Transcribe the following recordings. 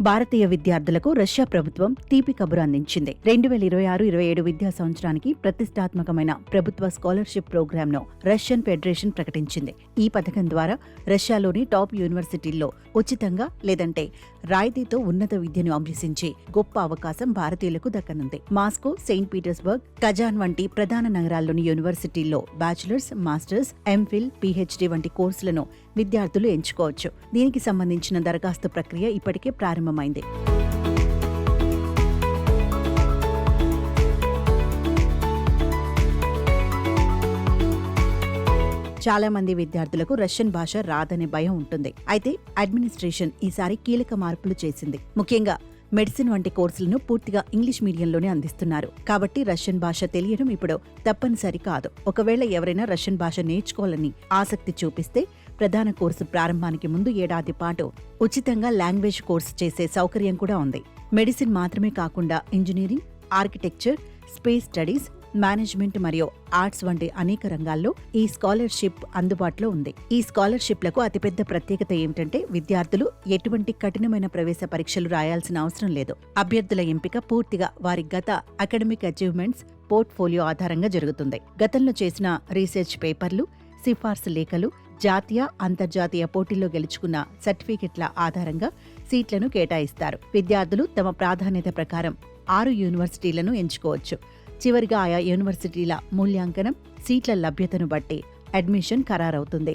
భారతీయ విద్యార్థులకు రష్యా ప్రభుత్వం తీపి కబురు అందించింది. 2026-27 విద్యా సంవత్సరానికి ప్రతిష్టాత్మకమైన ప్రభుత్వ స్కాలర్షిప్ ప్రోగ్రాంను రష్యన్ ఫెడరేషన్ ప్రకటించింది. ఈ పథకం ద్వారా రష్యాలోని టాప్ యూనివర్సిటీల్లో ఉచితంగా లేదంటే రాయితీతో ఉన్నత విద్యను అభ్యసించే గొప్ప అవకాశం భారతీయులకు దక్కనుంది. మాస్కో, సెయింట్ పీటర్స్బర్గ్, కజాన్ వంటి ప్రధాన నగరాల్లోని యూనివర్సిటీల్లో బ్యాచిలర్స్, మాస్టర్స్, ఎంఫిల్, పీహెచ్డీ వంటి కోర్సులను విద్యార్థులు ఎంచుకోవచ్చు. దీనికి సంబంధించిన దరఖాస్తు ప్రక్రియ ఇప్పటికే ప్రారంభమైంది. చాలా మంది విద్యార్థులకు రష్యన్ భాష రాదనే భయం ఉంటుంది. అయితే అడ్మినిస్ట్రేషన్ ఈసారి కీలక మార్పులు చేసింది. ముఖ్యంగా మెడిసిన్ వంటి కోర్సులను పూర్తిగా ఇంగ్లీష్ మీడియంలోనే అందిస్తున్నారు. కాబట్టి రష్యన్ భాష తెలియడం ఇప్పుడు తప్పనిసరి కాదు. ఒకవేళ ఎవరైనా రష్యన్ భాష నేర్చుకోవాలని ఆసక్తి చూపిస్తే ప్రధాన కోర్సు ప్రారంభానికి ముందు ఏడాది పాటు ఉచితంగా లాంగ్వేజ్ కోర్సు చేసే సౌకర్యం కూడా ఉంది. మెడిసిన్ మాత్రమే కాకుండా engineering, architecture, space studies, management మరియు ఆర్ట్స్ వంటి అనేక రంగాల్లో ఈ స్కాలర్షిప్ అందుబాటులో ఉంది. ఈ స్కాలర్షిప్లకు అతిపెద్ద ప్రత్యేకత ఏమిటంటే విద్యార్థులు ఎటువంటి కఠినమైన ప్రవేశ పరీక్షలు రాయాల్సిన అవసరం లేదు. అభ్యర్థుల ఎంపిక పూర్తిగా వారి గత అకాడమిక్ అచీవ్మెంట్స్, పోర్ట్ఫోలియో ఆధారంగా జరుగుతుంది. గతంలో చేసిన రీసెర్చ్ పేపర్లు, సిఫార్సు లేఖలు, జాతీయ, అంతర్జాతీయ పోటీల్లో గెలుచుకున్న సర్టిఫికెట్ల ఆధారంగా సీట్లను కేటాయిస్తారు. విద్యార్థులు తమ ప్రాధాన్యత ప్రకారం 6 యూనివర్సిటీలను ఎంచుకోవచ్చు. చివరిగా ఆయా యూనివర్సిటీల మూల్యాంకనం, సీట్ల లభ్యతను బట్టి అడ్మిషన్ ఖరారవుతుంది.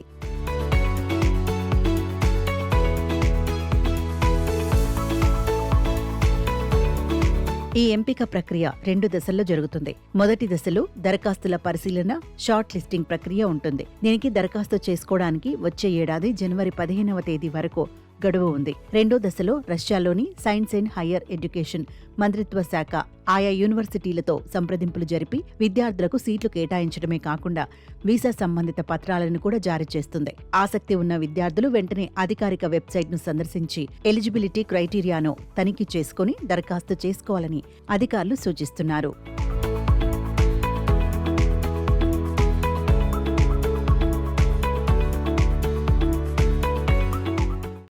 ఈ ఎంపిక ప్రక్రియ 2 దశల్లో జరుగుతుంది. మొదటి దశలో దరఖాస్తుల పరిశీలన, షార్ట్ లిస్టింగ్ ప్రక్రియ ఉంటుంది. దీనికి దరఖాస్తు చేసుకోవడానికి వచ్చే ఏడాది జనవరి 15వ తేదీ వరకు గడువు ఉంది. రెండో దశలో రష్యాలోని సైన్స్ అండ్ హయ్యర్ ఎడ్యుకేషన్ మంత్రిత్వ శాఖ ఆయా యూనివర్సిటీలతో సంప్రదింపులు జరిపి విద్యార్థులకు సీట్లు కేటాయించడమే కాకుండా వీసా సంబంధిత పత్రాలను కూడా జారీ చేస్తుంది. ఆసక్తి ఉన్న విద్యార్థులు వెంటనే అధికారిక వెబ్సైట్ను సందర్శించి ఎలిజిబిలిటీ క్రైటీరియాను తనిఖీ చేసుకుని దరఖాస్తు చేసుకోవాలని అధికారులు సూచిస్తున్నారు.